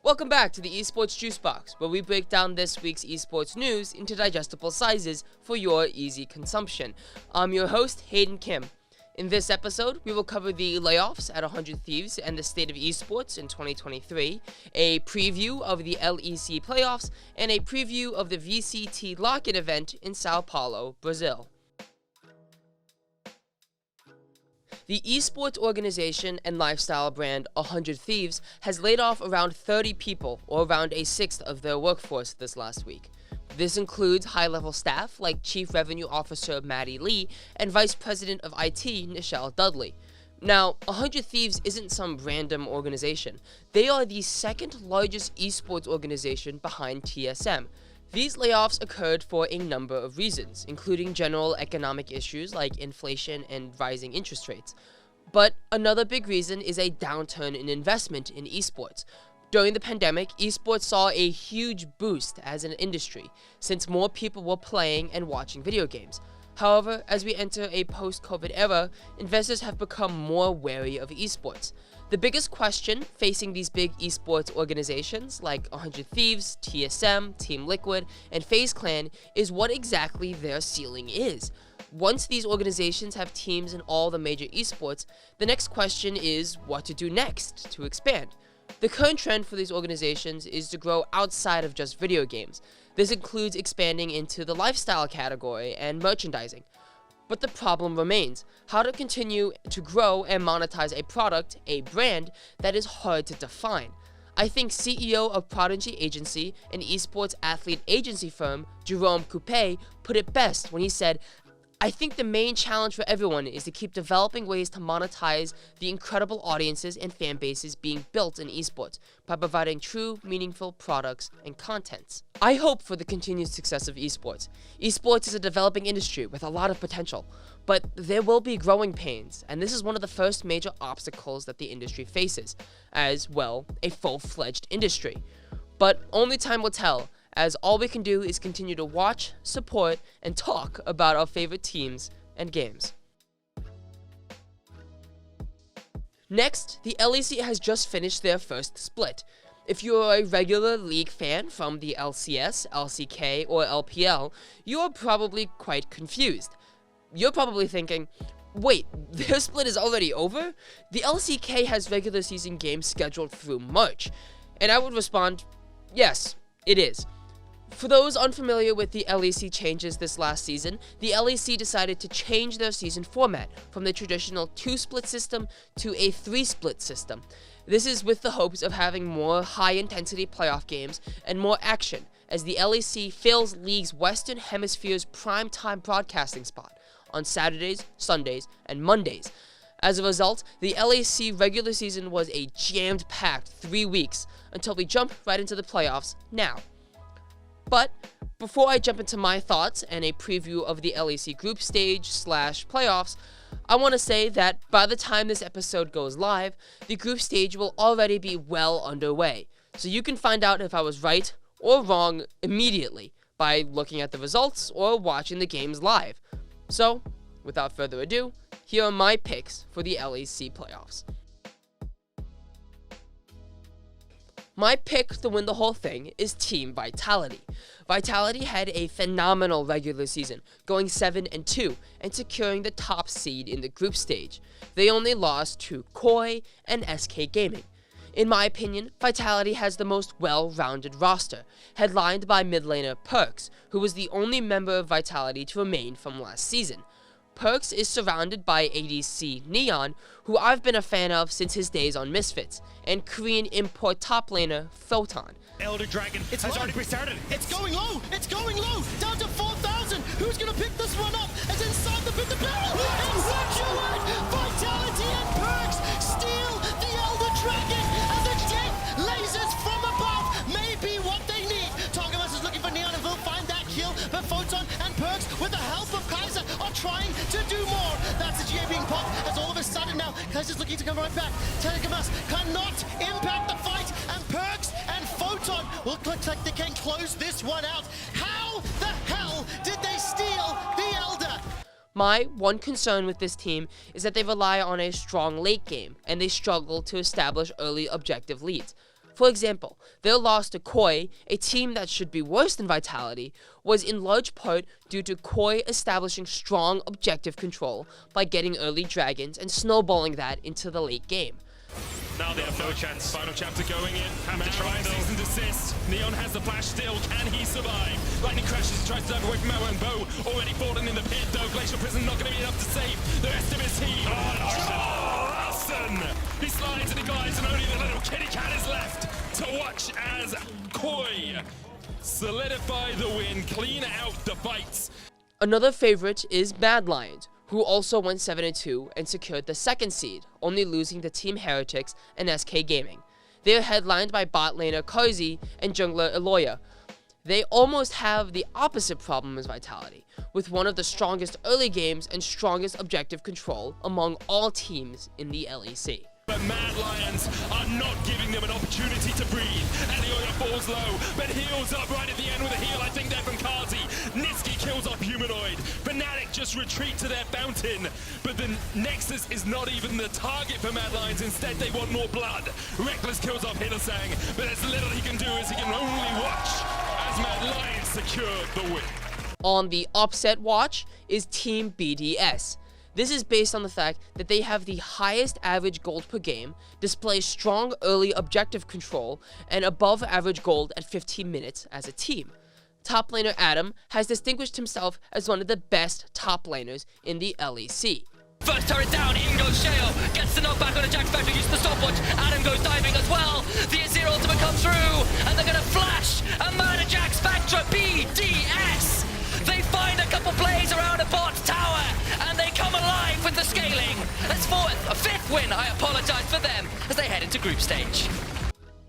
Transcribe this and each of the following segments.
Welcome back to the Esports Juice Box, where we break down this week's esports news into digestible sizes for your easy consumption. I'm your host, Hayden Kim. In this episode, we will cover the layoffs at 100 Thieves and the state of esports in 2023, a preview of the LEC playoffs, and a preview of the VCT LOCK event in São Paulo, Brazil. The esports organization and lifestyle brand 100 Thieves has laid off around 30 people, or around a sixth of their workforce this last week. This includes high-level staff like Chief Revenue Officer Maddie Lee and Vice President of IT Nichelle Dudley. Now, 100 Thieves isn't some random organization. They are the second largest esports organization behind TSM. These layoffs occurred for a number of reasons, including general economic issues like inflation and rising interest rates. But another big reason is a downturn in investment in esports. During the pandemic, esports saw a huge boost as an industry, since more people were playing and watching video games. However, as we enter a post-COVID era, investors have become more wary of esports. The biggest question facing these big esports organizations like 100 Thieves, TSM, Team Liquid, and FaZe Clan is what exactly their ceiling is. Once these organizations have teams in all the major esports, the next question is what to do next to expand. The current trend for these organizations is to grow outside of just video games. This includes expanding into the lifestyle category and merchandising. But the problem remains, how to continue to grow and monetize a product, a brand, that is hard to define. I think CEO of Prodigy Agency, an esports athlete agency firm, Jerome Coupe, put it best when he said, "I think the main challenge for everyone is to keep developing ways to monetize the incredible audiences and fan bases being built in esports by providing true, meaningful products and contents." I hope for the continued success of esports. Esports is a developing industry with a lot of potential, but there will be growing pains, and this is one of the first major obstacles that the industry faces, as well, a full-fledged industry. But only time will tell, as all we can do is continue to watch, support, and talk about our favorite teams and games. Next, the LEC has just finished their first split. If you're a regular league fan from the LCS, LCK, or LPL, you're probably quite confused. You're probably thinking, wait, their split is already over? The LCK has regular season games scheduled through March. And I would respond, yes, it is. For those unfamiliar with the LEC changes this last season, the LEC decided to change their season format from the traditional 2-split system to a 3-split system. This is with the hopes of having more high-intensity playoff games and more action, as the LEC fills League's Western Hemisphere's prime-time broadcasting spot on Saturdays, Sundays, and Mondays. As a result, the LEC regular season was a jammed-packed 3 weeks until we jump right into the playoffs now. But before I jump into my thoughts and a preview of the LEC group stage / playoffs, I want to say that by the time this episode goes live, the group stage will already be well underway. So you can find out if I was right or wrong immediately by looking at the results or watching the games live. So, without further ado, here are my picks for the LEC playoffs. My pick to win the whole thing is Team Vitality. Vitality had a phenomenal regular season, going 7-2 and securing the top seed in the group stage. They only lost to Koi and SK Gaming. In my opinion, Vitality has the most well-rounded roster, headlined by mid laner Perks, who was the only member of Vitality to remain from last season. Perks is surrounded by ADC Neon, who I've been a fan of since his days on Misfits, and Korean import top laner Photon. Elder Dragon has already restarted. It's going low! It's going low! Down to 4,000! Who's gonna pick this one up? As inside the barrel! Infatuate! Vitality and Perks steal the Elder Dragon! And the death lasers from above may be what they need! Targamas is looking for Neon and will find that kill, but Photon and Perks, with the help of Kaiser, are trying to do more. That's the GA being popped, as all of a sudden now, Kaiser's looking to come right back. Targamas cannot impact the fight, and Perks and Photon will look like they can close this one out. How the hell did they steal the Elder? My one concern with this team is that they rely on a strong late game, and they struggle to establish early objective leads. For example, their loss to Koi, a team that should be worse than Vitality, was in large part due to Koi establishing strong objective control by getting early dragons and snowballing that into the late game. Now they have no chance. Final chapter going in. Have to try and cease and desist. Neon has the flash still. Can he survive? Lightning crashes, tries to dive away from Mao and Bo. Already fallen in the pit though. Glacial Prison not going to be enough to save the rest of his team. He slides and he glides, and only the little kitty cat is left to watch as Koi solidify the win, clean out the fights. Another favorite is Mad Lions, who also went 7-2 and secured the second seed, only losing to Team Heretics and SK Gaming. They are headlined by bot laner Karzy and jungler Eloya. They almost have the opposite problem as Vitality, with one of the strongest early games and strongest objective control among all teams in the LEC. But Mad Lions are not giving them an opportunity to breathe. Eloya falls low, but heals up right at the end with a heal, I think they're from Karzy. Nitsky kills off Humanoid. Fnatic just retreat to their fountain. But the Nexus is not even the target for Mad Lions. Instead, they want more blood. Reckless kills off Hidasang, but there's little he can do as he can only watch as Mad Lions secure the win. On the upset watch is Team BDS. This is based on the fact that they have the highest average gold per game, display strong early objective control, and above average gold at 15 minutes as a team. Top laner Adam has distinguished himself as one of the best top laners in the LEC. First turret down, in goes Shale, gets the knockback on a Jack Spectre, uses the stopwatch, Adam goes diving as well, the Azir ultimate comes through, and they're gonna flash and murder Jack Spectre, BDS! They find a couple plays around a bot tower, and they come alive with the scaling. That's a fifth win, I apologize for them, as they head into group stage.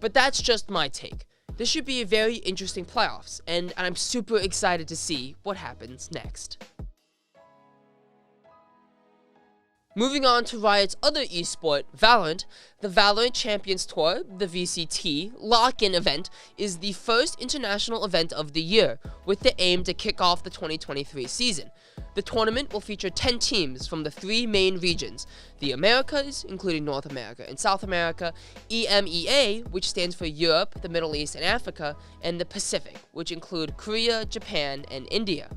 But that's just my take. This should be a very interesting playoffs, and I'm super excited to see what happens next. Moving on to Riot's other esport, Valorant, the Valorant Champions Tour, the VCT Lock-in event, is the first international event of the year, with the aim to kick off the 2023 season. The tournament will feature 10 teams from the three main regions, the Americas, including North America and South America, EMEA, which stands for Europe, the Middle East, and Africa, and the Pacific, which include Korea, Japan, and India.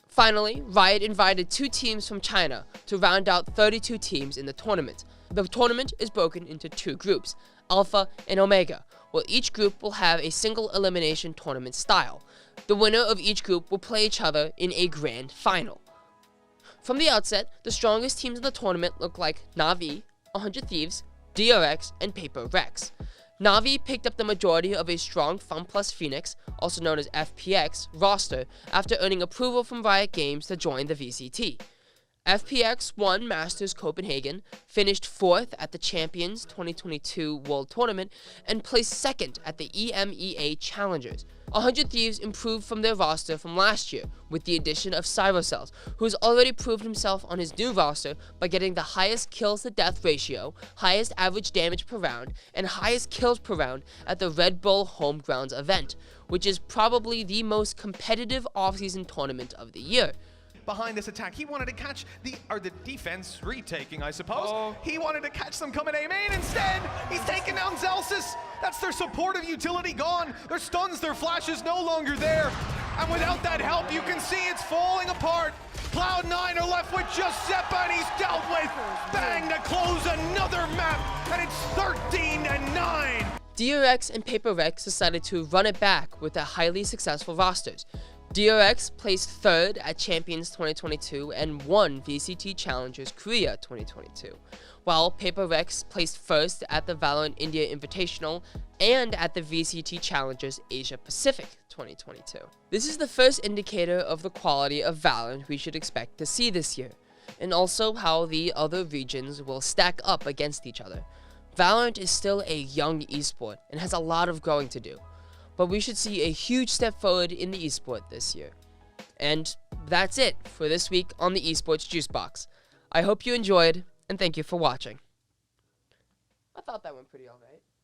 Finally, Riot invited 2 teams from China to round out 32 teams in the tournament. The tournament is broken into 2 groups, Alpha and Omega, where each group will have a single elimination tournament style. The winner of each group will play each other in a grand final. From the outset, the strongest teams in the tournament look like Na'Vi, 100 Thieves, DRX, and Paper Rex. Na'Vi picked up the majority of a strong FunPlus Phoenix, also known as FPX, roster after earning approval from Riot Games to join the VCT. FPX won Masters Copenhagen, finished 4th at the Champions 2022 World Tournament, and placed 2nd at the EMEA Challengers. 100 Thieves improved from their roster from last year, with the addition of Cyrocells, who has already proved himself on his new roster by getting the highest kills to death ratio, highest average damage per round, and highest kills per round at the Red Bull Homegrounds event, which is probably the most competitive offseason tournament of the year. Behind this attack, he wanted to catch the defense retaking, I suppose. He wanted to catch them coming A main. Instead, he's taking down Zelsis. That's their supportive utility gone. Their stuns, their flashes no longer there. And without that help, you can see it's falling apart. Cloud9 are left with just Zeppa, and he's dealt with. Bang to close another map, and it's 13-9. DRX and Paper Rex decided to run it back with their highly successful rosters. DRX placed 3rd at Champions 2022 and won VCT Challengers Korea 2022, while Paper Rex placed 1st at the Valorant India Invitational and at the VCT Challengers Asia Pacific 2022. This is the first indicator of the quality of Valorant we should expect to see this year, and also how the other regions will stack up against each other. Valorant is still a young esport and has a lot of growing to do, but we should see a huge step forward in the esport this year. And that's it for this week on the Esports Juicebox. I hope you enjoyed, and thank you for watching. I thought that went pretty alright.